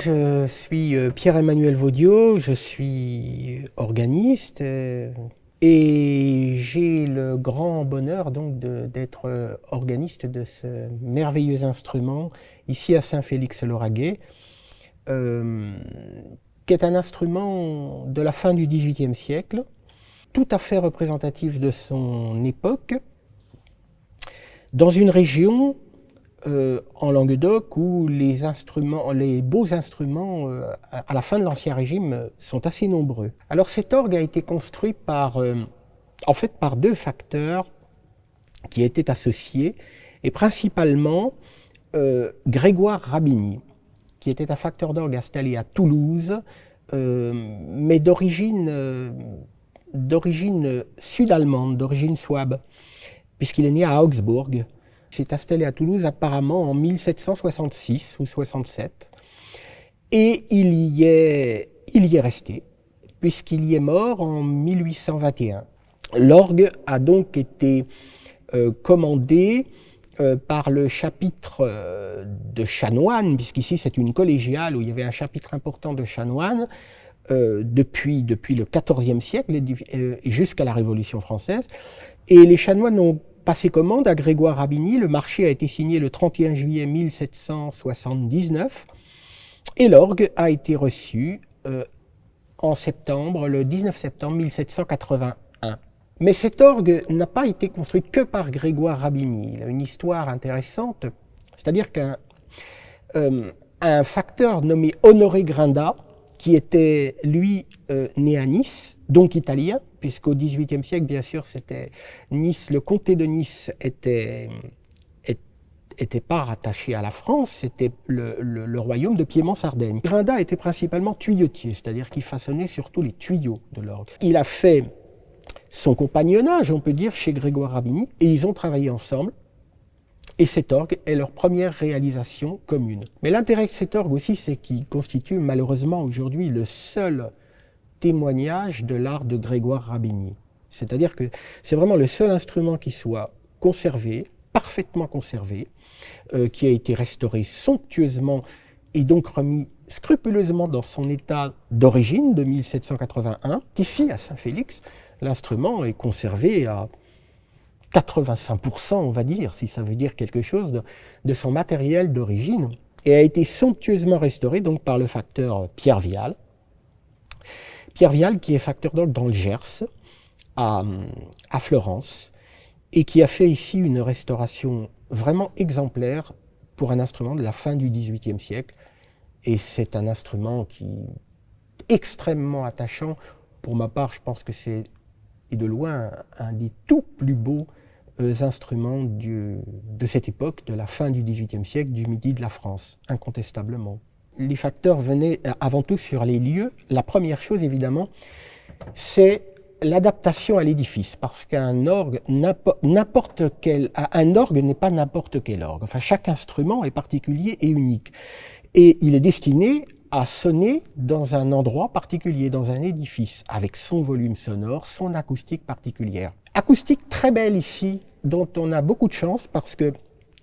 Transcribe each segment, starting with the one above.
Je suis Pierre-Emmanuel Vaudiot, je suis organiste et j'ai le grand bonheur donc d'être organiste de ce merveilleux instrument ici à Saint-Félix-Lauragais, qui est un instrument de la fin du XVIIIe siècle, tout à fait représentatif de son époque, dans une région en Languedoc où les beaux instruments à la fin de l'Ancien Régime sont assez nombreux. Alors cet orgue a été construit par deux facteurs qui étaient associés, et principalement Grégoire Rabini, qui était un facteur d'orgue installé à Toulouse, mais d'origine sud-allemande, d'origine souabe, puisqu'il est né à Augsbourg. Il s'est installé à Toulouse apparemment en 1766 ou 67, et il y est resté, puisqu'il y est mort en 1821. L'orgue a donc été commandé par le chapitre de chanoines, puisqu'ici c'est une collégiale où il y avait un chapitre important de chanoines, depuis le XIVe siècle et jusqu'à la Révolution française. Et les chanoines ont passé commande à Grégoire Rabini. Le marché a été signé le 31 juillet 1779 et l'orgue a été reçu le 19 septembre 1781. Mais cet orgue n'a pas été construit que par Grégoire Rabini. Il a une histoire intéressante, c'est-à-dire qu'un facteur nommé Honoré Grinda, qui était, lui, né à Nice, donc italien, puisqu'au XVIIIe siècle, bien sûr, c'était Nice, le comté de Nice était pas rattaché à la France, c'était le royaume de Piémont-Sardaigne. Grinda était principalement tuyautier, c'est-à-dire qu'il façonnait surtout les tuyaux de l'orgue. Il a fait son compagnonnage, on peut dire, chez Grégoire Rabini, et ils ont travaillé ensemble. Et cet orgue est leur première réalisation commune. Mais l'intérêt de cet orgue aussi, c'est qu'il constitue malheureusement aujourd'hui le seul témoignage de l'art de Grégoire Rabini. C'est-à-dire que c'est vraiment le seul instrument qui soit conservé, parfaitement conservé, qui a été restauré somptueusement et donc remis scrupuleusement dans son état d'origine de 1781. Ici, à Saint-Félix, l'instrument est conservé à 85%, on va dire, si ça veut dire quelque chose, de son matériel d'origine, et a été somptueusement restauré donc par le facteur Pierre Vial. Pierre Vial, qui est facteur d'orgue dans le Gers, à Florence, et qui a fait ici une restauration vraiment exemplaire pour un instrument de la fin du XVIIIe siècle. Et c'est un instrument qui est extrêmement attachant. Pour ma part, je pense que c'est, et de loin, un des tout plus beaux instruments de cette époque, de la fin du XVIIIe siècle, du midi de la France, incontestablement. Les facteurs venaient avant tout sur les lieux. La première chose, évidemment, c'est l'adaptation à l'édifice, parce qu'un orgue, un orgue n'est pas n'importe quel orgue. Enfin, chaque instrument est particulier et unique. Et il est destiné à sonner dans un endroit particulier, dans un édifice, avec son volume sonore, son acoustique particulière. Acoustique très belle ici, dont on a beaucoup de chance,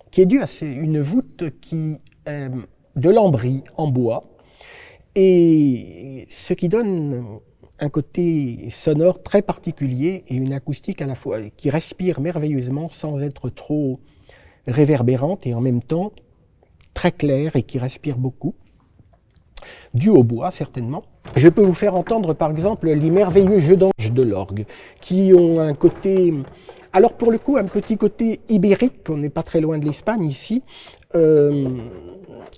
qui est due à une voûte qui est de lambris en bois, et ce qui donne un côté sonore très particulier et une acoustique à la fois qui respire merveilleusement sans être trop réverbérante et en même temps très claire et qui respire beaucoup. Dû au bois, certainement. Je peux vous faire entendre, par exemple, les merveilleux jeux d'anges de l'orgue, qui ont un côté, alors pour le coup, un petit côté ibérique, on n'est pas très loin de l'Espagne ici,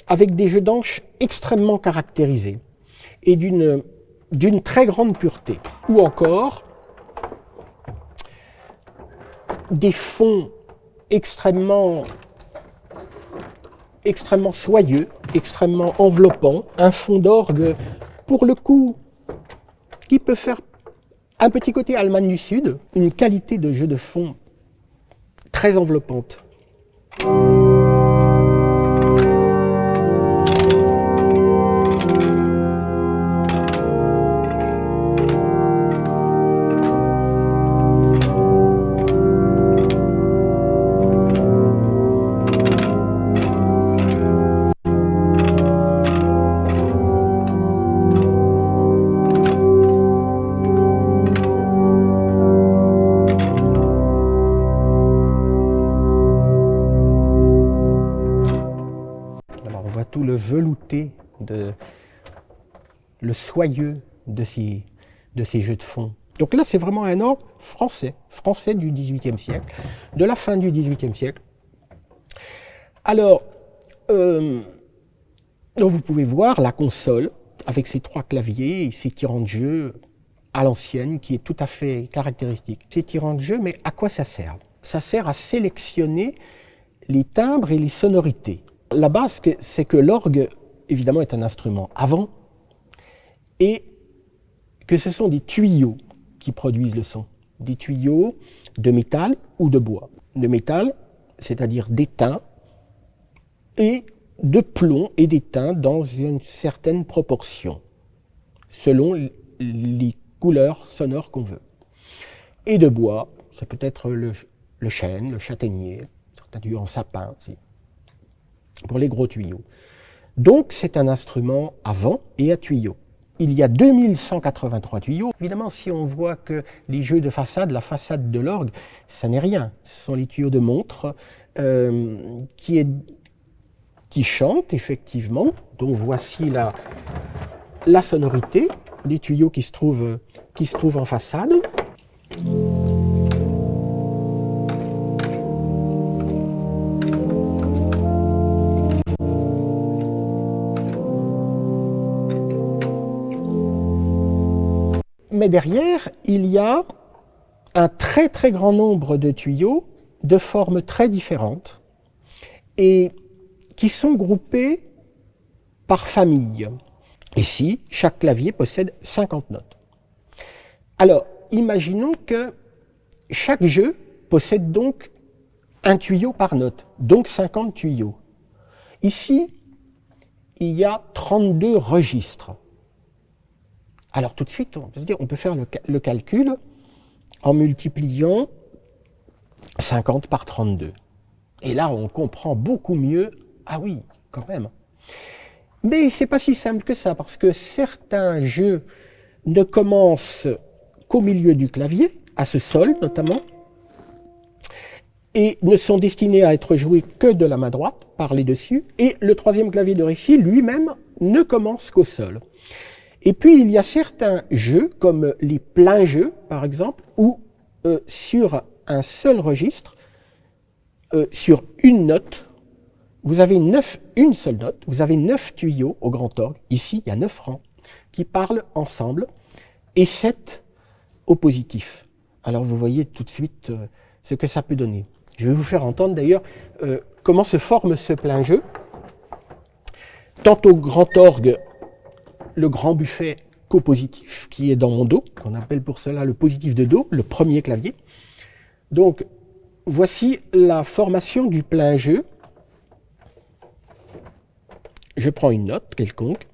avec des jeux d'anges extrêmement caractérisés, et d'une très grande pureté. Ou encore, des fonds extrêmement soyeux, extrêmement enveloppant, un fond d'orgue, pour le coup, qui peut faire un petit côté Allemagne du Sud, une qualité de jeu de fond très enveloppante. on voit tout le velouté, le soyeux de ces jeux de fond. Donc là, c'est vraiment un orgue français du XVIIIe siècle, de la fin du XVIIIe siècle. Alors, donc vous pouvez voir la console avec ses 3 claviers et ses tirants de jeu à l'ancienne, qui est tout à fait caractéristique. Ces tirants de jeu, mais à quoi ça sert? Ça sert à sélectionner les timbres et les sonorités. La base, c'est que l'orgue, évidemment, est un instrument avant, et que ce sont des tuyaux qui produisent le son. Des tuyaux de métal ou de bois. De métal, c'est-à-dire d'étain, et de plomb et d'étain dans une certaine proportion, selon les couleurs sonores qu'on veut. Et de bois, ça peut être le chêne, le châtaignier, certains tuyaux en sapin aussi, pour les gros tuyaux. Donc c'est un instrument à vent et à tuyaux. Il y a 2183 tuyaux. Évidemment, si on voit que les jeux de façade, la façade de l'orgue, ça n'est rien. Ce sont les tuyaux de montre qui chantent, effectivement. Donc voici la sonorité des tuyaux qui se trouvent en façade. Mais derrière, il y a un très très grand nombre de tuyaux de formes très différentes et qui sont groupés par famille. Ici, chaque clavier possède 50 notes. Alors, imaginons que chaque jeu possède donc un tuyau par note, donc 50 tuyaux. Ici, il y a 32 registres. Alors tout de suite, on peut faire le calcul en multipliant 50 par 32. Et là, on comprend beaucoup mieux, ah oui, quand même. Mais c'est pas si simple que ça, parce que certains jeux ne commencent qu'au milieu du clavier, à ce sol notamment, et ne sont destinés à être joués que de la main droite, par les dessus, et le 3e clavier de récit lui-même ne commence qu'au sol. Et puis il y a certains jeux, comme les pleins jeux par exemple, où sur un seul registre, sur une note, vous avez une seule note, vous avez 9 tuyaux au grand orgue, ici il y a 9 rangs, qui parlent ensemble, et 7 au positif. Alors vous voyez tout de suite ce que ça peut donner. Je vais vous faire entendre d'ailleurs comment se forme ce plein jeu. Tant au grand orgue, le grand buffet copositif qui est dans mon dos, qu'on appelle pour cela le positif de do, le premier clavier. Donc voici la formation du plein jeu. Je prends une note quelconque.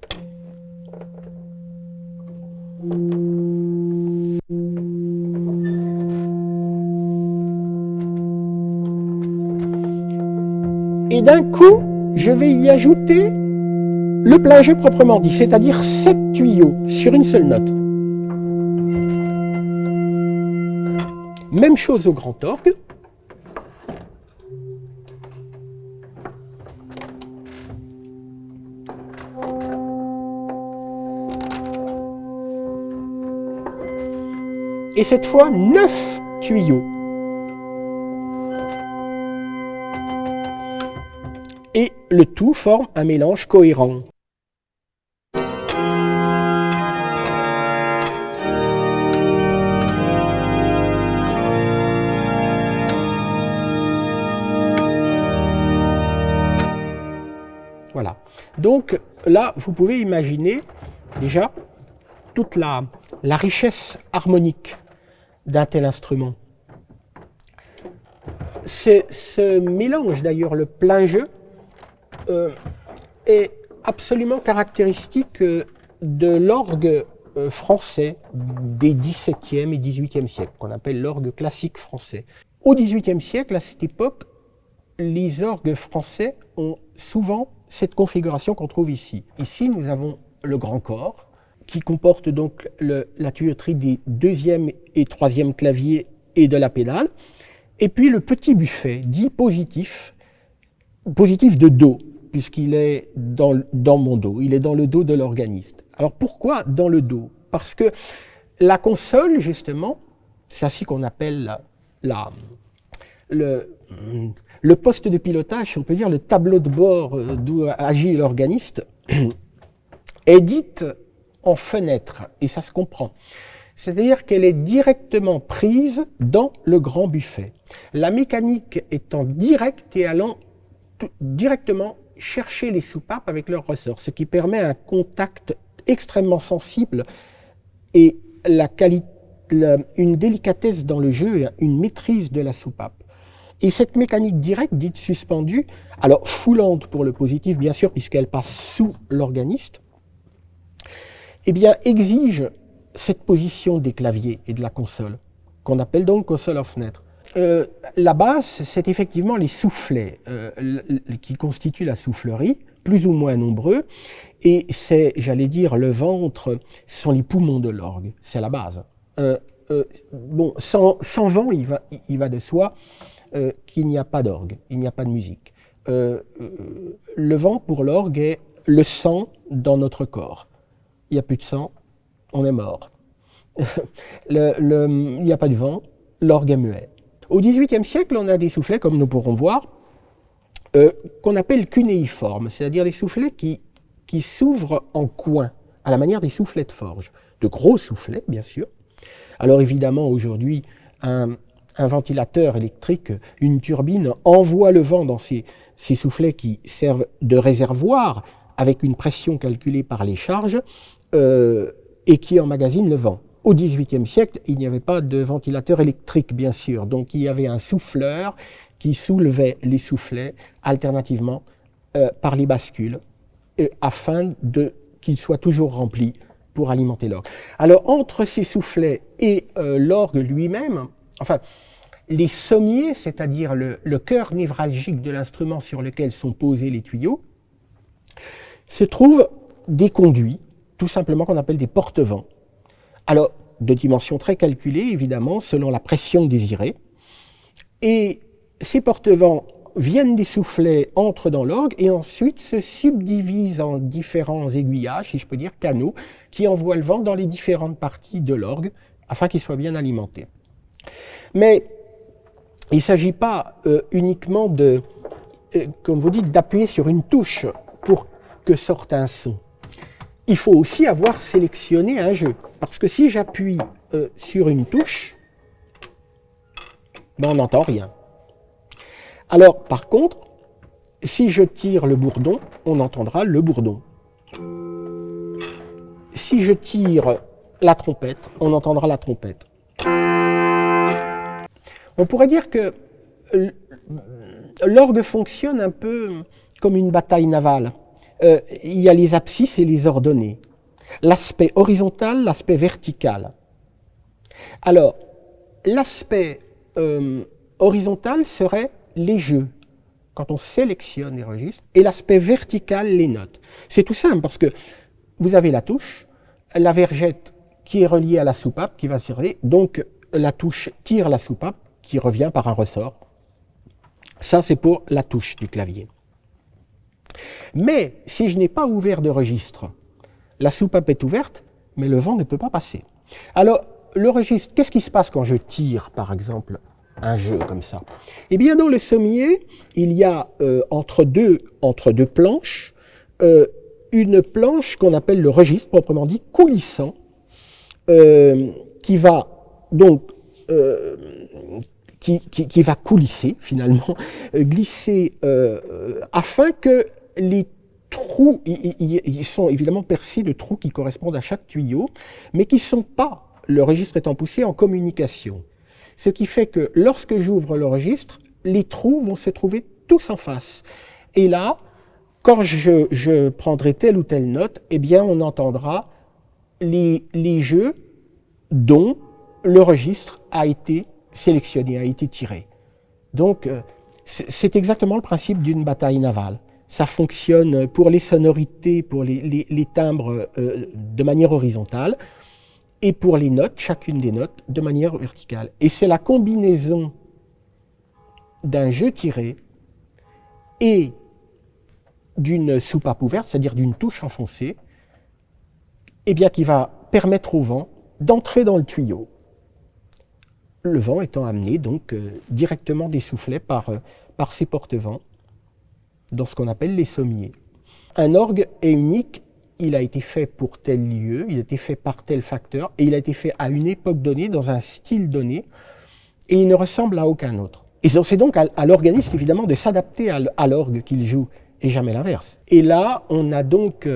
Et d'un coup, je vais y ajouter le plein jeu proprement dit, c'est-à-dire 7 tuyaux sur une seule note. Même chose au grand orgue. Et cette fois, 9 tuyaux. Et le tout forme un mélange cohérent. Voilà. Donc là, vous pouvez imaginer déjà toute la richesse harmonique d'un tel instrument. Ce mélange, d'ailleurs, le plein jeu, est absolument caractéristique de l'orgue français des XVIIe et XVIIIe siècles, qu'on appelle l'orgue classique français. Au XVIIIe siècle, à cette époque, les orgues français ont souvent cette configuration qu'on trouve ici. Ici, nous avons le grand corps, qui comporte donc la tuyauterie des 2e et 3e claviers et de la pédale, et puis le petit buffet dit positif de do. puisqu'il est dans mon dos, il est dans le dos de l'organiste. Alors pourquoi dans le dos? Parce que la console, justement, c'est ainsi qu'on appelle le poste de pilotage, si on peut dire, le tableau de bord d'où agit l'organiste, est dite en fenêtre, et ça se comprend. C'est-à-dire qu'elle est directement prise dans le grand buffet. La mécanique étant directe et allant directement chercher les soupapes avec leur ressort, ce qui permet un contact extrêmement sensible et une délicatesse dans le jeu et une maîtrise de la soupape. Et cette mécanique directe, dite suspendue, alors foulante pour le positif bien sûr, puisqu'elle passe sous l'organiste, eh bien exige cette position des claviers et de la console, qu'on appelle donc console of fenêtre. La base, c'est effectivement les soufflets qui constituent la soufflerie, plus ou moins nombreux, et c'est, j'allais dire, le ventre, ce sont les poumons de l'orgue, c'est la base. Bon, sans vent, il va de soi qu'il n'y a pas d'orgue, il n'y a pas de musique. Le vent pour l'orgue est le sang dans notre corps. Il n'y a plus de sang, on est mort. Il n'y a pas de vent, l'orgue est muet. Au XVIIIe siècle, on a des soufflets, comme nous pourrons voir, qu'on appelle cunéiformes, c'est-à-dire des soufflets qui s'ouvrent en coin, à la manière des soufflets de forge. De gros soufflets, bien sûr. Alors évidemment, aujourd'hui, un ventilateur électrique, une turbine, envoie le vent dans ces soufflets qui servent de réservoir, avec une pression calculée par les charges, et qui emmagasinent le vent. Au XVIIIe siècle, il n'y avait pas de ventilateur électrique, bien sûr. Donc, il y avait un souffleur qui soulevait les soufflets alternativement par les bascules, afin qu'ils soient toujours remplis pour alimenter l'orgue. Alors, entre ces soufflets et l'orgue lui-même, enfin, les sommiers, c'est-à-dire le cœur névralgique de l'instrument sur lequel sont posés les tuyaux, se trouvent des conduits, tout simplement qu'on appelle des porte-vents. Alors, de dimension très calculée, évidemment, selon la pression désirée. Et ces porte-vents viennent des soufflets, entrent dans l'orgue et ensuite se subdivisent en différents aiguillages, si je peux dire, canaux, qui envoient le vent dans les différentes parties de l'orgue afin qu'il soit bien alimenté. Mais il ne s'agit pas uniquement comme vous dites, d'appuyer sur une touche pour que sorte un son. Il faut aussi avoir sélectionné un jeu. Parce que si j'appuie sur une touche, ben on n'entend rien. Alors, par contre, si je tire le bourdon, on entendra le bourdon. Si je tire la trompette, on entendra la trompette. On pourrait dire que l'orgue fonctionne un peu comme une bataille navale. Il y a les abscisses et les ordonnées. L'aspect horizontal, l'aspect vertical. Alors, l'aspect horizontal serait les jeux, quand on sélectionne les registres, et l'aspect vertical, les notes. C'est tout simple, parce que vous avez la touche, la vergette qui est reliée à la soupape, qui va serrer, donc la touche tire la soupape, qui revient par un ressort. Ça, c'est pour la touche du clavier. Mais si je n'ai pas ouvert de registre, la soupape est ouverte, mais le vent ne peut pas passer. Alors, le registre, qu'est-ce qui se passe quand je tire, par exemple, un jeu comme ça? Eh bien, dans le sommier, il y a entre deux planches, une planche qu'on appelle le registre, proprement dit, coulissant, qui va donc qui va coulisser, finalement, glisser, afin que les trous, ils sont évidemment percés de trous qui correspondent à chaque tuyau, mais qui ne sont pas, le registre étant poussé, en communication. Ce qui fait que lorsque j'ouvre le registre, les trous vont se trouver tous en face. Et là, quand je prendrai telle ou telle note, eh bien on entendra les jeux dont le registre a été sélectionné, a été tiré. Donc, c'est exactement le principe d'une bataille navale. Ça fonctionne pour les sonorités, pour les timbres de manière horizontale, et pour les notes, chacune des notes, de manière verticale. Et c'est la combinaison d'un jeu tiré et d'une soupape ouverte, c'est-à-dire d'une touche enfoncée, eh bien, qui va permettre au vent d'entrer dans le tuyau. Le vent étant amené donc directement des soufflets par ces porte-vents dans ce qu'on appelle les sommiers. Un orgue est unique, il a été fait pour tel lieu, il a été fait par tel facteur, et il a été fait à une époque donnée, dans un style donné, et il ne ressemble à aucun autre. Et c'est donc à l'organiste, évidemment, de s'adapter à l'orgue qu'il joue, et jamais l'inverse. Et là, on a donc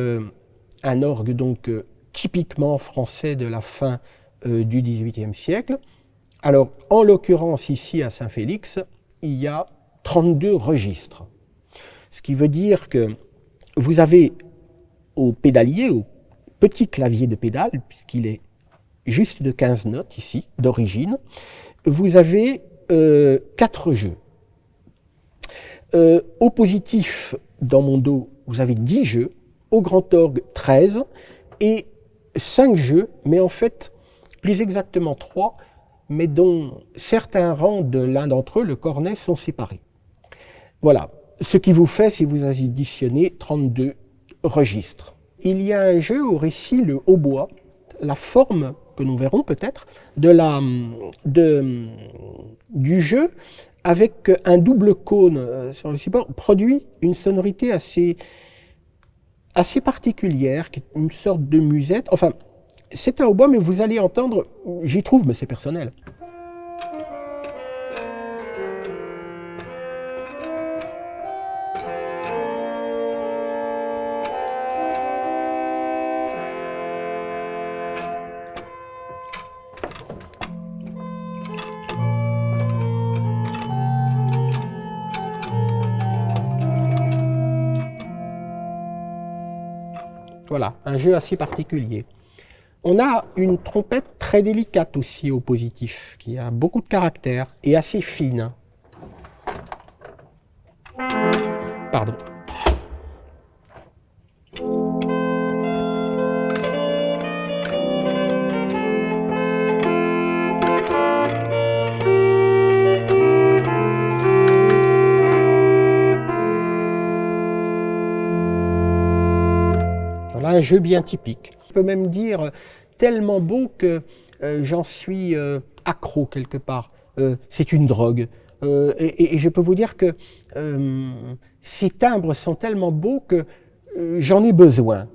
un orgue typiquement français de la fin du XVIIIe siècle. Alors, en l'occurrence, ici, à Saint-Félix, il y a 32 registres. Ce qui veut dire que vous avez au pédalier, au petit clavier de pédale, puisqu'il est juste de 15 notes ici, d'origine, vous avez 4 jeux. Au positif, dans mon dos, vous avez 10 jeux, au grand orgue 13, et 5 jeux, mais en fait, plus exactement 3, mais dont certains rangs de l'un d'entre eux, le cornet, sont séparés. Voilà, ce qui vous fait, si vous additionnez, 32 registres. Il y a un jeu au récit, le hautbois, la forme que nous verrons peut-être, du jeu, avec un double cône sur le support, produit une sonorité assez particulière, qui est une sorte de musette. Enfin, c'est un hautbois, mais vous allez entendre, j'y trouve, mais c'est personnel. Voilà, un jeu assez particulier. On a une trompette très délicate aussi au positif, qui a beaucoup de caractère et assez fine. Pardon. Un jeu bien typique. Je peux même dire tellement beau que j'en suis accro quelque part. C'est une drogue. Et je peux vous dire que ces timbres sont tellement beaux que j'en ai besoin.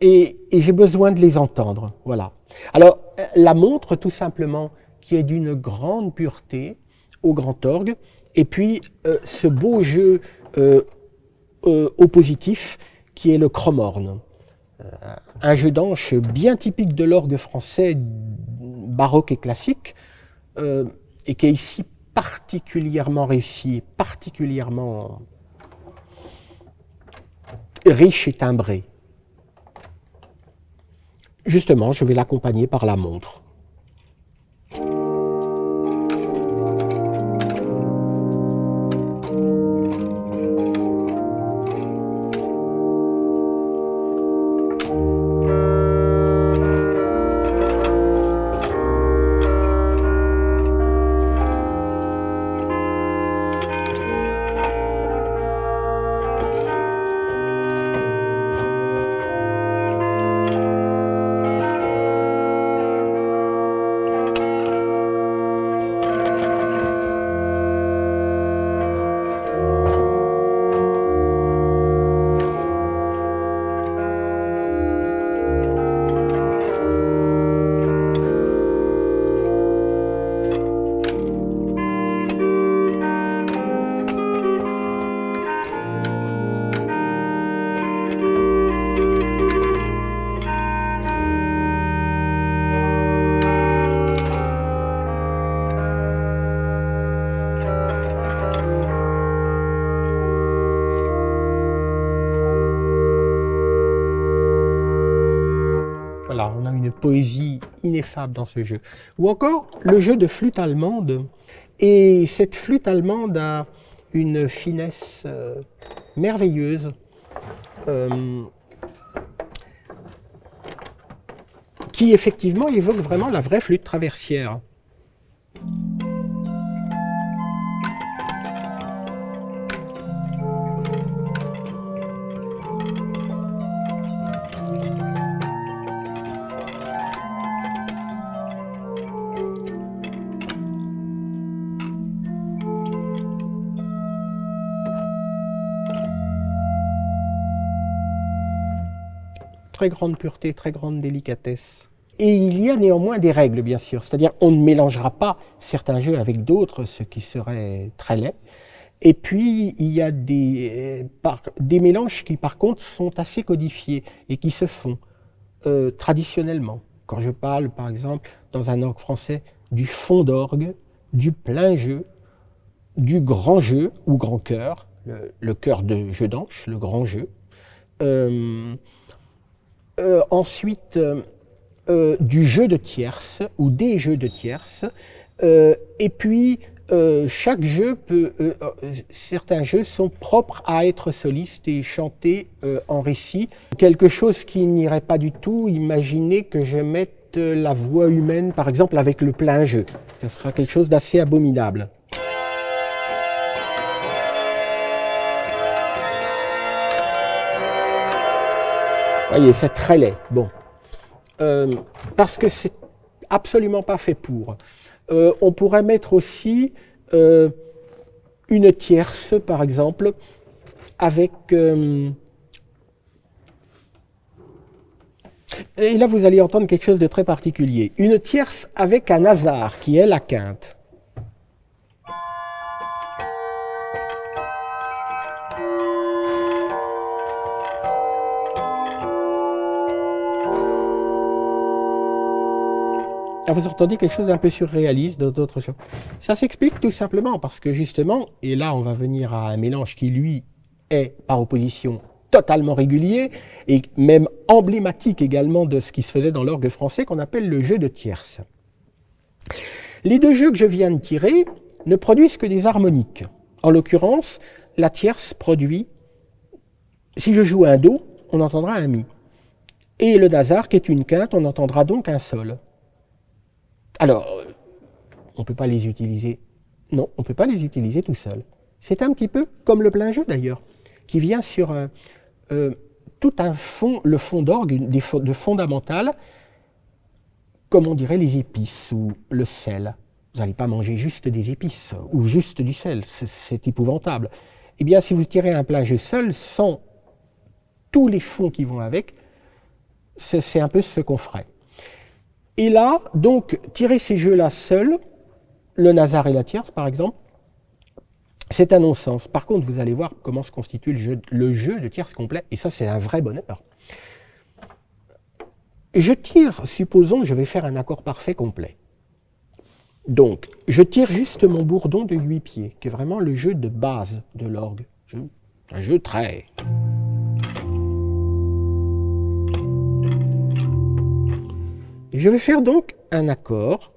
Et j'ai besoin de les entendre. Voilà. Alors, la montre, tout simplement, qui est d'une grande pureté au grand orgue. Et puis, ce beau jeu au positif, qui est le chromorne. Un jeu d'anche bien typique de l'orgue français baroque et classique, et qui est ici particulièrement réussi, particulièrement riche et timbré. Justement, je vais l'accompagner par la montre. Voilà, on a une poésie ineffable dans ce jeu. Ou encore le jeu de flûte allemande. Et cette flûte allemande a une finesse merveilleuse, qui effectivement évoque vraiment la vraie flûte traversière. très grande pureté, très grande délicatesse. Et il y a néanmoins des règles, bien sûr. C'est-à-dire, on ne mélangera pas certains jeux avec d'autres, ce qui serait très laid. Et puis, il y a des mélanges qui, par contre, sont assez codifiés et qui se font traditionnellement. Quand je parle, par exemple, dans un orgue français, du fond d'orgue, du plein jeu, du grand jeu ou grand chœur, le chœur de jeu d'anche, le grand jeu. Ensuite, du jeu de tierce ou des jeux de tierce. Et puis, chaque jeu certains jeux sont propres à être solistes et chantés en récit. Quelque chose qui n'irait pas du tout, imaginez que je mette la voix humaine, par exemple, avec le plein jeu. Ce sera quelque chose d'assez abominable. Voyez, c'est très laid. Bon. Parce que c'est absolument pas fait pour. On pourrait mettre aussi une tierce, par exemple, avec... et là, vous allez entendre quelque chose de très particulier. Une tierce avec un hasard, qui est la quinte. Vous entendez quelque chose d'un peu surréaliste, d'autres choses. Ça s'explique tout simplement parce que justement, et là on va venir à un mélange qui lui est par opposition totalement régulier et même emblématique également de ce qui se faisait dans l'orgue français qu'on appelle le jeu de tierce. Les deux jeux que je viens de tirer ne produisent que des harmoniques. En l'occurrence, la tierce produit, si je joue un Do, on entendra un Mi. Et le nasard, qui est une quinte, on entendra donc un Sol. Alors, on ne peut pas les utiliser. Non, on ne peut pas les utiliser tout seul. C'est un petit peu comme le plein jeu d'ailleurs, qui vient sur tout un fond, le fond d'orgue, de fondamental, comme on dirait les épices ou le sel. Vous n'allez pas manger juste des épices ou juste du sel, c'est épouvantable. Eh bien, si vous tirez un plein jeu seul, sans tous les fonds qui vont avec, c'est un peu ce qu'on ferait. Et là, donc, tirer ces jeux-là seuls, le nasard et la tierce par exemple, c'est un non-sens. Par contre, vous allez voir comment se constitue le jeu de tierce complet, et ça c'est un vrai bonheur. Je tire, supposons que je vais faire un accord parfait complet. Donc, je tire juste mon bourdon de 8 pieds, qui est vraiment le jeu de base de l'orgue. Un jeu très... Et je vais faire donc un accord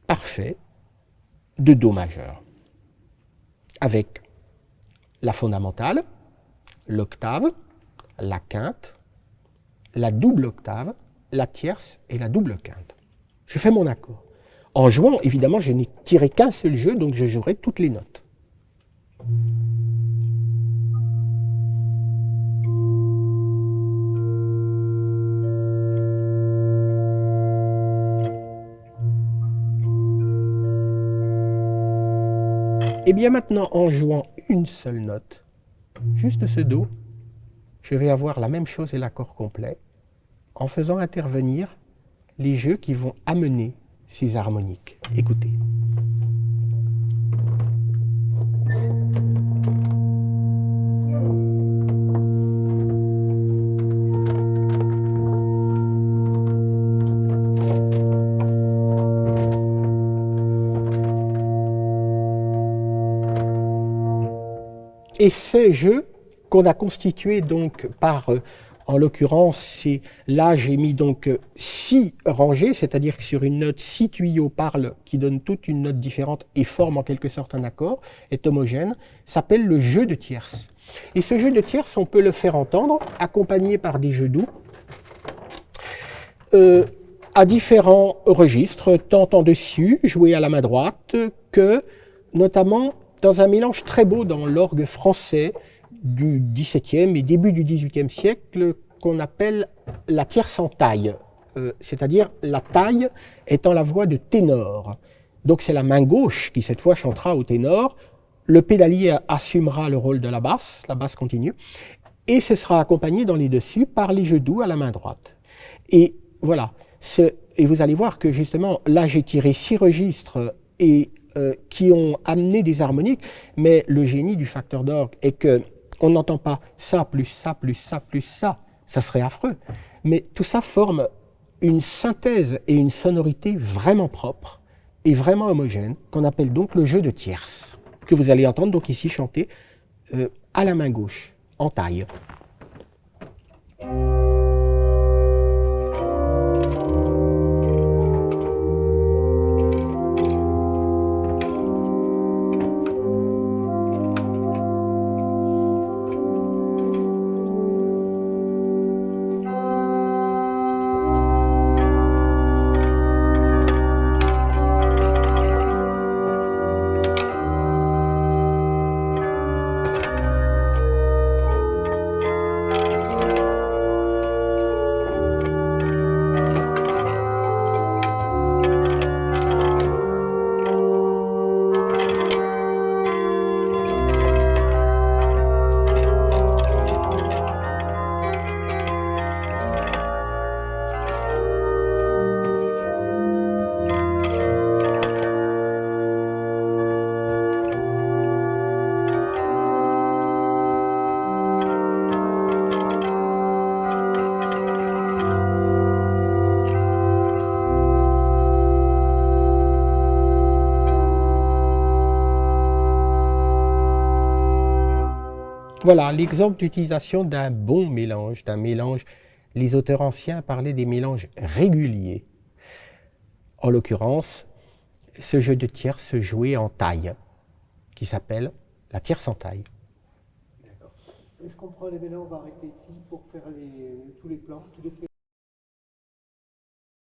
parfait de Do majeur, avec la fondamentale, l'octave, la quinte, la double octave, la tierce et la double quinte. Je fais mon accord. En jouant, évidemment, je n'ai tiré qu'un seul jeu, donc je jouerai toutes les notes. Et bien maintenant, en jouant une seule note, juste ce Do, je vais avoir la même chose et l'accord complet, en faisant intervenir les jeux qui vont amener ces harmoniques. Écoutez. Et ces jeux qu'on a constitués donc par, en l'occurrence, là j'ai mis donc 6 rangées, c'est-à-dire que sur une note, 6 tuyaux parlent, qui donnent toute une note différente et forment en quelque sorte un accord, est homogène, s'appelle le jeu de tierce. Et ce jeu de tierce, on peut le faire entendre, accompagné par des jeux doux, à différents registres, tant en dessus, joué à la main droite, que notamment dans un mélange très beau dans l'orgue français du XVIIe et début du XVIIIe siècle qu'on appelle la tierce en taille, c'est-à-dire la taille étant la voix de ténor. Donc c'est la main gauche qui cette fois chantera au ténor, le pédalier assumera le rôle de la basse continue, Et ce sera accompagné dans les dessus par les jeux doux à la main droite. Et voilà. Et vous allez voir que justement, là j'ai tiré 6 registres qui ont amené des harmoniques, mais le génie du facteur d'orgue est qu'on n'entend pas ça plus ça plus ça plus ça. Ça serait affreux. Mais tout ça forme une synthèse et une sonorité vraiment propre et vraiment homogène, qu'on appelle donc le jeu de tierces, que vous allez entendre donc ici chanter à la main gauche, en taille. Voilà l'exemple d'utilisation d'un bon mélange, Les auteurs anciens parlaient des mélanges réguliers. En l'occurrence, ce jeu de tierces se jouait en taille, qui s'appelle la tierce en taille. D'accord. Est-ce qu'on prend les mélanges, on va arrêter ici pour faire tous les plans, tous les